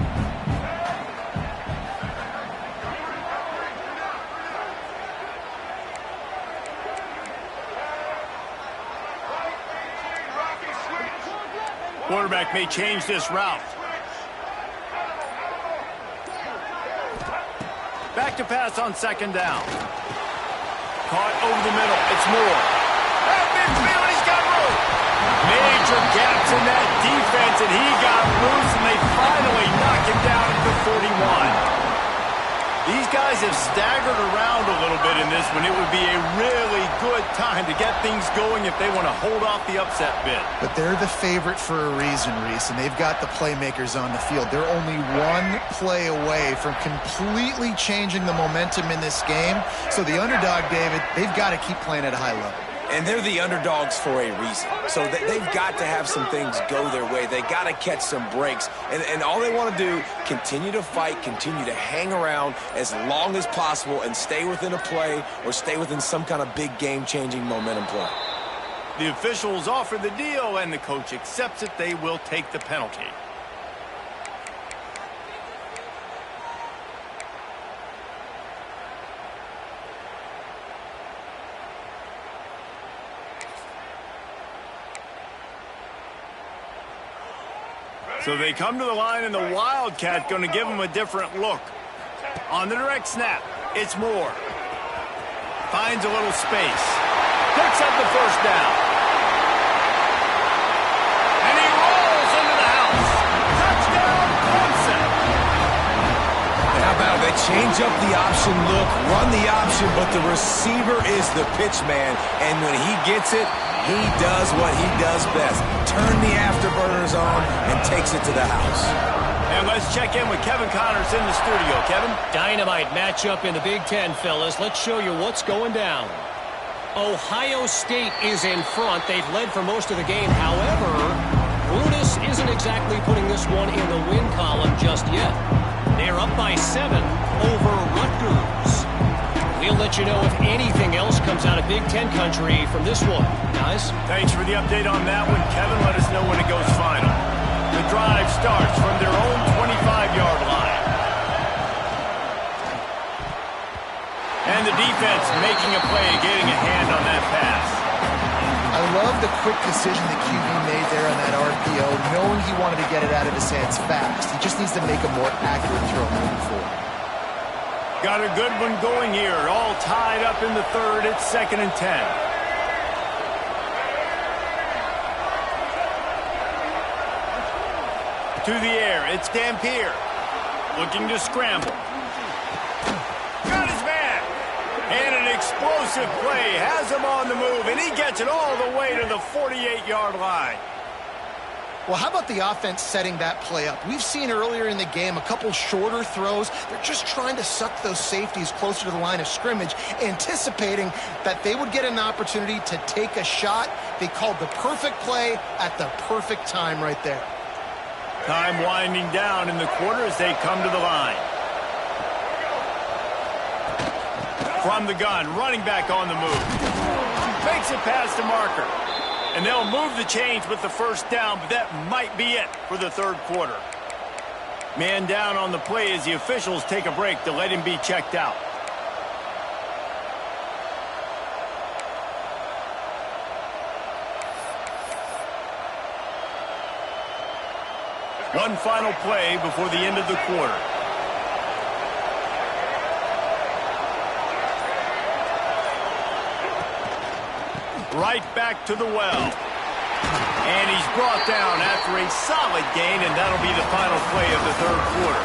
Quarterback may change this route. Back to pass on 2nd down. Caught over the middle. It's Moore. That midfield, he's got room. Major gaps in that defense, and he got loose, and they finally knock him down at the 41. These guys have staggered around a little bit in this one. It would be a really good time to get things going if they want to hold off the upset bid. But they're the favorite for a reason, Reese, and they've got the playmakers on the field. They're only one play away from completely changing the momentum in this game. So the underdog, David, they've got to keep playing at a high level. And they're the underdogs for a reason. So they've got to have some things go their way. They got to catch some breaks. And all they want to do, continue to fight, continue to hang around as long as possible and stay within a play or stay within some kind of big game-changing momentum play. The officials offer the deal, and the coach accepts it. They will take the penalty. So they come to the line, and the Wildcat going to give them a different look. On the direct snap, it's Moore. Finds a little space. Picks up the 1st down. And he rolls into the house. Touchdown, Clemson. How about they change up the option look, run the option, but the receiver is the pitch man. And when he gets it, he does what he does best. Turn the afterburners on and takes it to the house. And let's check in with Kevin Connors in the studio. Kevin? Dynamite matchup in the Big Ten, fellas. Let's show you what's going down. Ohio State is in front. They've led for most of the game. However, Brutus isn't exactly putting this one in the win column just yet. They're up by 7 over Rutgers. We'll let you know if anything else comes out of Big Ten country from this one. Guys? Thanks for the update on that one, Kevin. Let us know when it goes final. The drive starts from their own 25-yard line. And the defense making a play, getting a hand on that pass. I love the quick decision that QB made there on that RPO, knowing he wanted to get it out of his hands fast. He just needs to make a more accurate throw moving forward. Got a good one going here. All tied up in the 3rd. It's 2nd and 10. To the air. It's Dampier. Looking to scramble. Got his man. And an explosive play. Has him on the move. And he gets it all the way to the 48-yard line. Well, how about the offense setting that play up? We've seen earlier in the game a couple shorter throws. They're just trying to suck those safeties closer to the line of scrimmage, anticipating that they would get an opportunity to take a shot. They called the perfect play at the perfect time right there. Time winding down in the quarter as they come to the line. From the gun, running back on the move. Makes it past the marker. And they'll move the chains with the 1st down, but that might be it for the 3rd quarter. Man down on the play as the officials take a break to let him be checked out. One final play before the end of the quarter. Right back to the well. And he's brought down after a solid gain, and that'll be the final play of the 3rd quarter.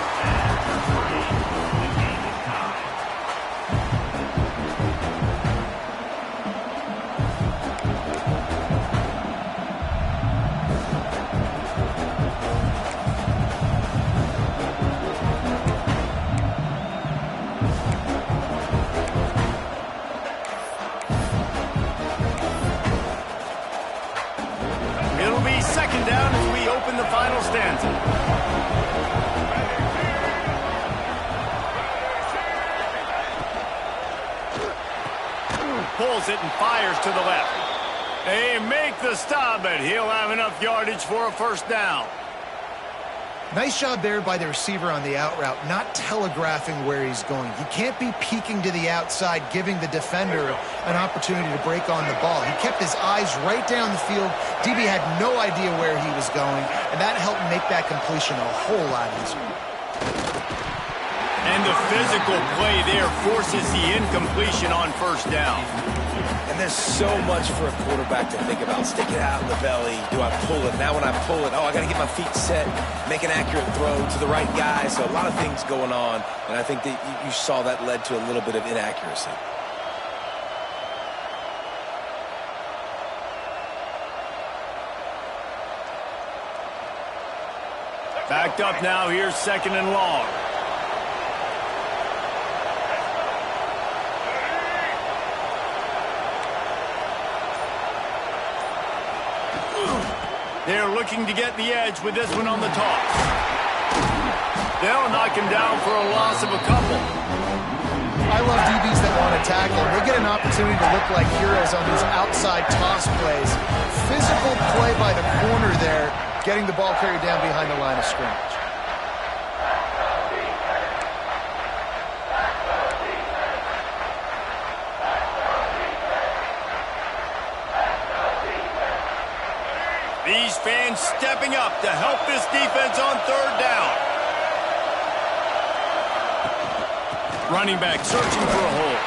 pulls it and fires to the left. They make the stop, but he'll have enough yardage for a first down. Nice job there by the receiver on the out route, not telegraphing where he's going. He can't be peeking to the outside, giving the defender an opportunity to break on the ball. He kept his eyes right down the field. DB had no idea where he was going, and that helped make that completion a whole lot easier. And the physical play there forces the incompletion on first down. And there's so much for a quarterback to think about. Stick it out in the belly. Do I pull it? Now when I pull it, I got to get my feet set, make an accurate throw to the right guy. So a lot of things going on, and I think that you saw that led to a little bit of inaccuracy. Backed up now, here's 2nd and long. They're looking to get the edge with this one on the toss. They'll knock him down for a loss of a couple. I love DBs that want to tackle. They get an opportunity to look like heroes on these outside toss plays. Physical play by the corner there, getting the ball carried down behind the line of scrimmage. These fans stepping up to help this defense on 3rd down. Running back searching for a hole.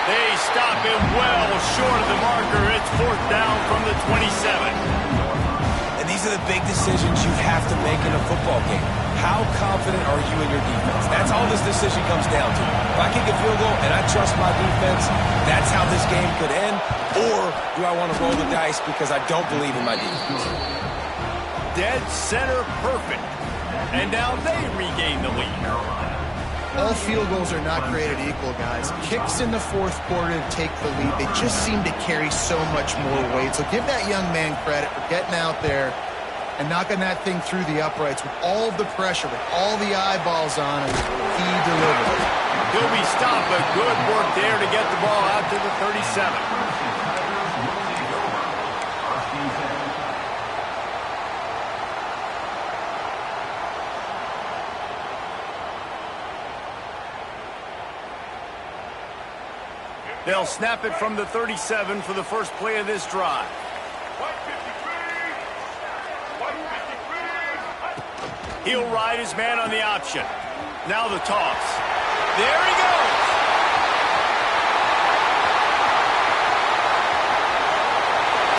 They stop him well short of the marker. It's 4th down from the 27. And these are the big decisions you have to make in a football game. How confident are you in your defense? That's all this decision comes down to. If I kick a field goal and I trust my defense, that's how this game could end. Or do I want to roll the dice because I don't believe in my defense? Dead center perfect. And now they regain the lead. All field goals are not created equal, guys. Kicks in the 4th quarter to take the lead. They just seem to carry so much more weight. So give that young man credit for getting out there and knocking that thing through the uprights with all of the pressure, with all the eyeballs on him. He delivered. He'll be stopped, but good work there to get the ball out to the 37. They'll snap it from the 37 for the first play of this drive. He'll ride his man on the option. Now the toss. There he goes.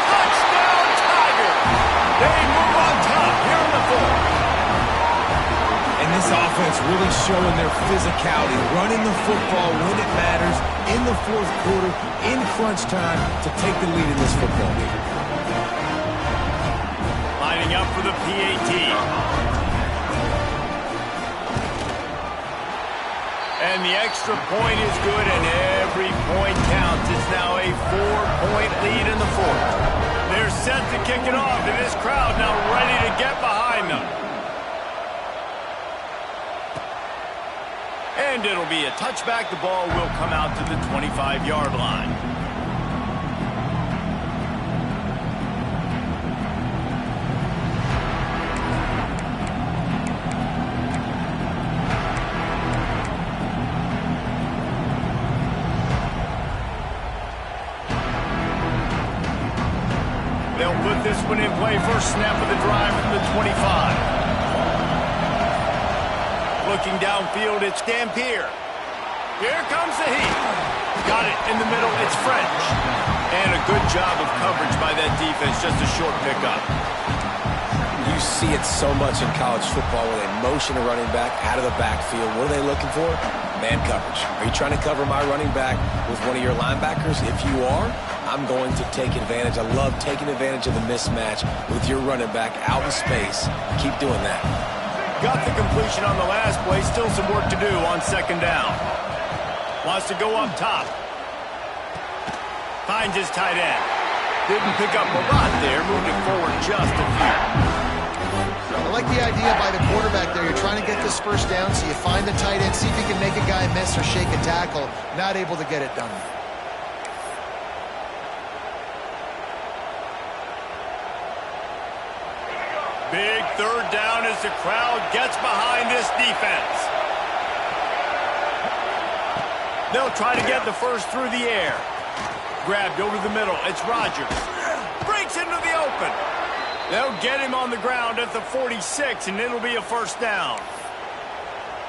Touchdown, Tigers. They move on top here in the 4th. And this offense really showing their physicality, running the football when it matters, in the 4th quarter, in crunch time, to take the lead in this football game. Lining up for the PAT. And the extra point is good, and every point counts. It's now a 4-point lead in the 4th. They're set to kick it off, and this crowd now ready to get behind them. And it'll be a touchback. The ball will come out to the 25-yard line. They'll put this one in play. First snap of the drive from the 25. Looking downfield, it's Dampier. Here comes the heat. Got it in the middle, it's French. And a good job of coverage by that defense, just a short pickup. You see it so much in college football where they motion a running back out of the backfield. What are they looking for? Man coverage. Are you trying to cover my running back with one of your linebackers? If you are, I'm going to take advantage. I love taking advantage of the mismatch with your running back out in space. Keep doing that. Got the completion on the last play. Still some work to do on 2nd down. Wants to go up top. Finds his tight end. Didn't pick up a lot there. Moving forward just a few. I like the idea by the quarterback there. You're trying to get this first down, so you find the tight end, see if you can make a guy miss or shake a tackle. Not able to get it done. Big third down as the crowd gets behind this defense. They'll try to get the first through the air. Grabbed over the middle. It's Rodgers. Breaks into the open. They'll get him on the ground at the 46, and it'll be a first down.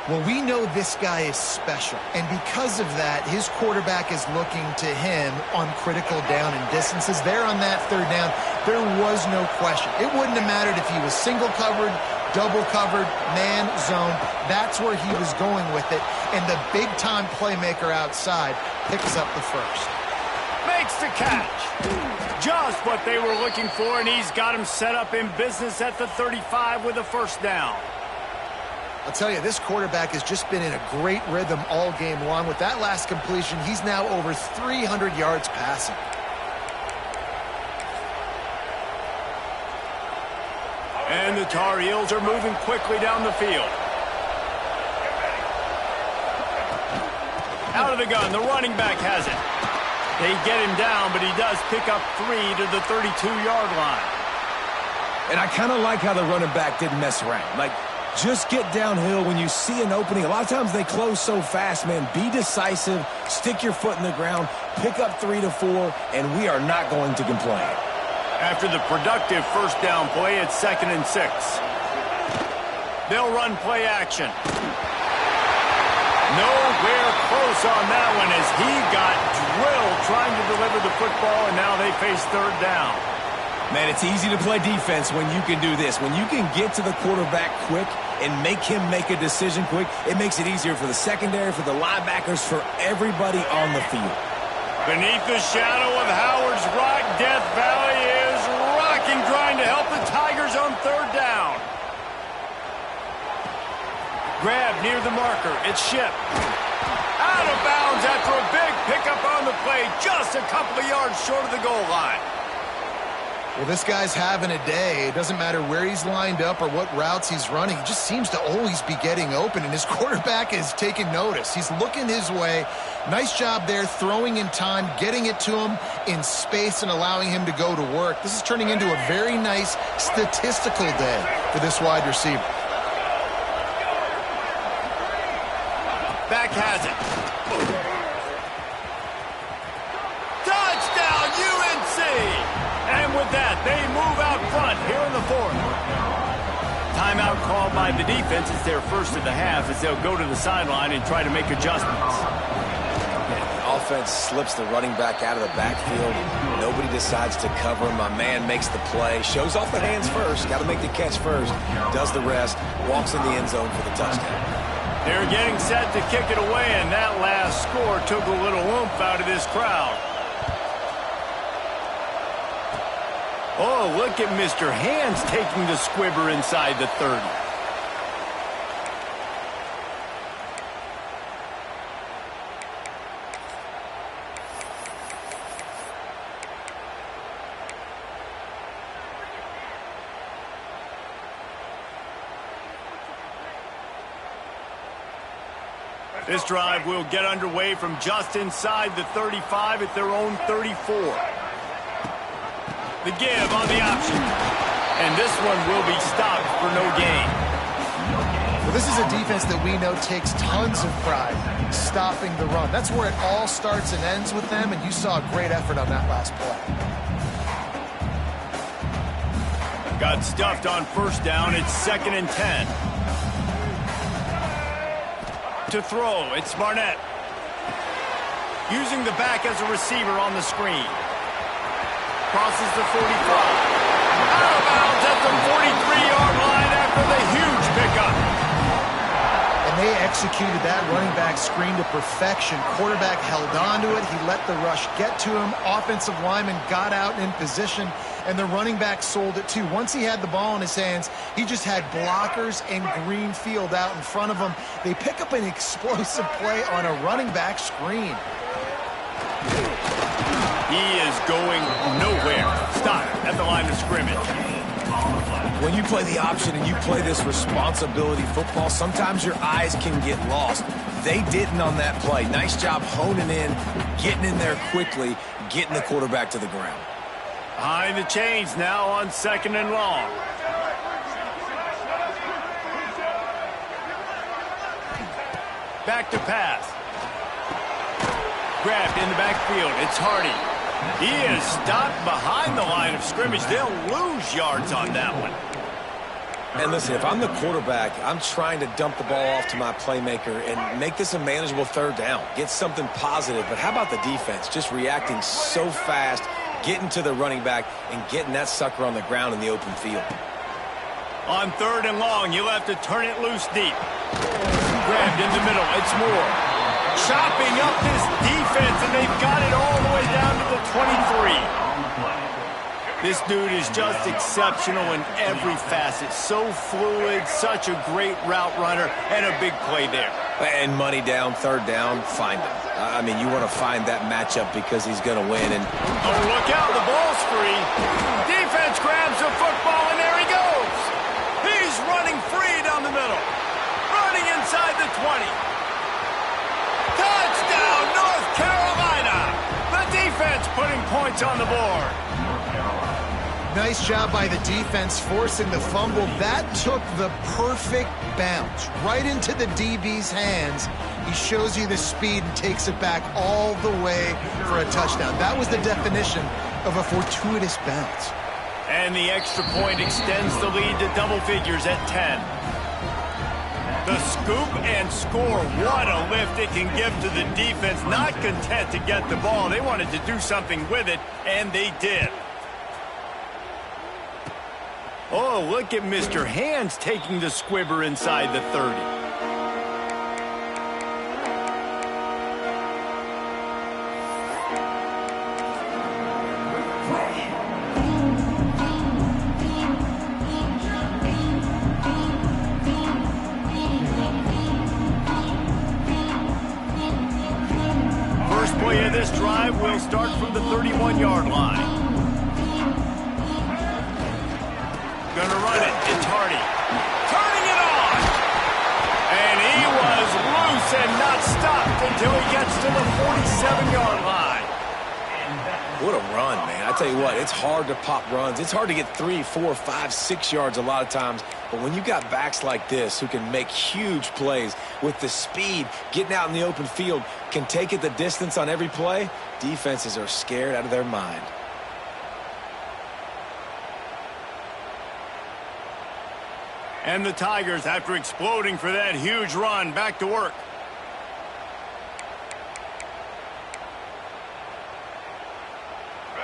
Well, we know this guy is special, and because of that, his quarterback is looking to him on critical down and distances. There on that third down, there was no question. It wouldn't have mattered if he was single covered, double covered, man, zone. That's where he was going with it, and the big-time playmaker outside picks up the first. Makes the catch. Just what they were looking for, and he's got him set up in business at the 35 with a first down. I'll tell you, this quarterback has just been in a great rhythm all game long. With that last completion, he's now over 300 yards passing. And the Tar Heels are moving quickly down the field. Out of the gun, the running back has it. They get him down, but he does pick up 3 to the 32-yard line. And I kind of like how the running back didn't mess around. Like, just get downhill when you see an opening. A lot of times they close so fast, man. Be decisive, stick your foot in the ground, pick up 3 to 4, and we are not going to complain. After the productive first down play, it's 2nd and 6. They'll run play action. Nowhere close on that one as he got drilled trying to deliver the football, and now they face third down. Man, it's easy to play defense when you can do this. When you can get to the quarterback quick and make him make a decision quick, it makes it easier for the secondary, for the linebackers, for everybody on the field. Beneath the shadow of Howard's Rock, Death Valley is rocking, trying to help the Tigers on third down. Grab near the marker. It's Ship. Out of bounds after a big pickup on the play, just a couple of yards short of the goal line. Well, this guy's having a day. It doesn't matter where he's lined up or what routes he's running. He just seems to always be getting open, and his quarterback is taking notice. He's looking his way. Nice job there, throwing in time, getting it to him in space and allowing him to go to work. This is turning into a very nice statistical day for this wide receiver. Back has it. Touchdown, UNC! And with that, they move out front here in the fourth. Timeout called by the defense. It's their first of the half as they'll go to the sideline and try to make adjustments. The offense slips the running back out of the backfield. Nobody decides to cover him. My man makes the play. Shows off the hands first. Got to make the catch first. Does the rest. Walks in the end zone for the touchdown. They're getting set to kick it away, and that last score took a little oomph out of this crowd. Oh, look at Mr. Hands taking the squibber inside the 30. This drive will get underway from just inside the 35 at their own 34. The give on the option. And this one will be stopped for no gain. Well, this is a defense that we know takes tons of pride stopping the run. That's where it all starts and ends with them, and you saw a great effort on that last play. Got stuffed on first down. It's 2nd and 10. To throw, it's Barnett. Using the back as a receiver on the screen. Crosses the 45. Out of bounds at the 43-yard line after the huge pickup. And they executed that running back screen to perfection. Quarterback held on to it. He let the rush get to him. Offensive lineman got out in position, and the running back sold it too. Once he had the ball in his hands, he just had blockers and green field out in front of him. They pick up an explosive play on a running back screen. He is going nowhere. Stop at the line of scrimmage. When you play the option and you play this responsibility football, sometimes your eyes can get lost. They didn't on that play. Nice job honing in, getting in there quickly, getting the quarterback to the ground. Behind the chains now on 2nd and long. Back to pass. Grabbed in the backfield. It's Hardy. He is stopped behind the line of scrimmage. They'll lose yards on that one. And listen, if I'm the quarterback, I'm trying to dump the ball off to my playmaker and make this a manageable third down. Get something positive. But how about the defense? Just reacting so fast, getting to the running back, and getting that sucker on the ground in the open field. On 3rd and long, you'll have to turn it loose deep. Grabbed in the middle. It's Moore. Chopping up this defense, and they've got it all the way down to the 23. This dude is just exceptional in every facet. So fluid, such a great route runner, and a big play there. And money down, 3rd down, find him. I mean, you want to find that matchup because he's going to win. And oh, look out, the ball's free. Defense grabs the football, and there he goes. He's running free down the middle. Running inside the 20. Touchdown, North Carolina. The defense putting points on the board. Nice job by the defense forcing the fumble. That took the perfect bounce right into the DB's hands. He shows you the speed and takes it back all the way for a touchdown. That was the definition of a fortuitous bounce. And the extra point extends the lead to double figures at 10. The scoop and score. What a lift it can give to the defense. Not content to get the ball. They wanted to do something with it, and they did. Oh, look at Mr. Hands taking the squibber inside the 30. First play of this drive will start from the 31-yard line. Gonna run it. It's Hardy. Turning it on. And he was loose and not stopped until he gets to the 47-yard line. what a run, man. I tell you what, it's hard to pop runs. It's hard to get 3, 4, 5, 6 yards a lot of times. But when you got backs like this who can make huge plays with the speed, getting out in the open field, can take it the distance on every play, defenses are scared out of their mind. And the Tigers, after exploding for that huge run, back to work.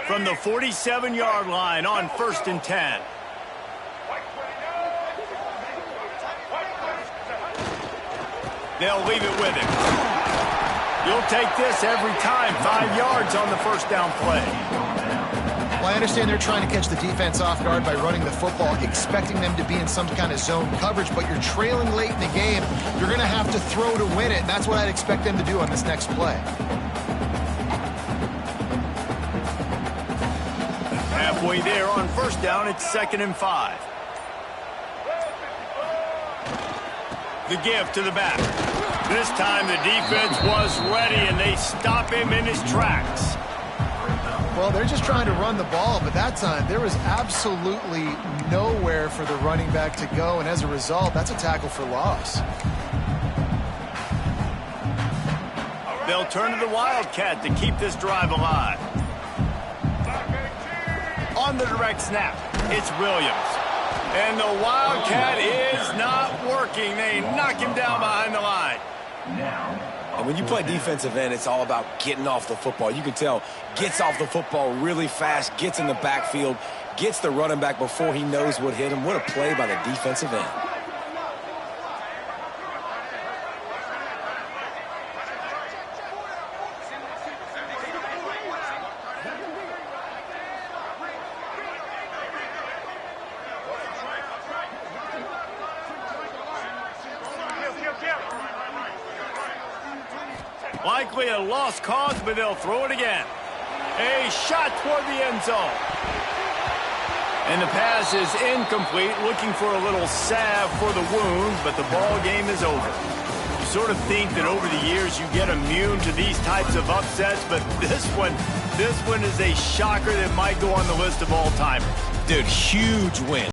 From the 47-yard line on 1st and 10. They'll leave it with him. You'll take this every time. 5 yards on the first down play. Well, I understand they're trying to catch the defense off guard by running the football, expecting them to be in some kind of zone coverage, but you're trailing late in the game. You're going to have to throw to win it, and that's what I'd expect them to do on this next play. Halfway there on 1st down, it's 2nd and 5. The give to the back. This time the defense was ready, and they stop him in his tracks. Well, they're just trying to run the ball, but that time there was absolutely nowhere for the running back to go, and as a result, that's a tackle for loss. They'll turn to the Wildcat to keep this drive alive. On the direct snap, it's Williams. And the Wildcat is not working. They knock him down behind the line. And when you play defensive end, it's all about getting off the football. You can tell, gets off the football really fast, gets in the backfield, gets the running back before he knows what hit him. What a play by the defensive end. Likely a lost cause, but they'll throw it again. A shot toward the end zone. And the pass is incomplete, looking for a little salve for the wound, but the ball game is over. You sort of think that over the years you get immune to these types of upsets, but this one is a shocker that might go on the list of all-timers. Dude, huge win.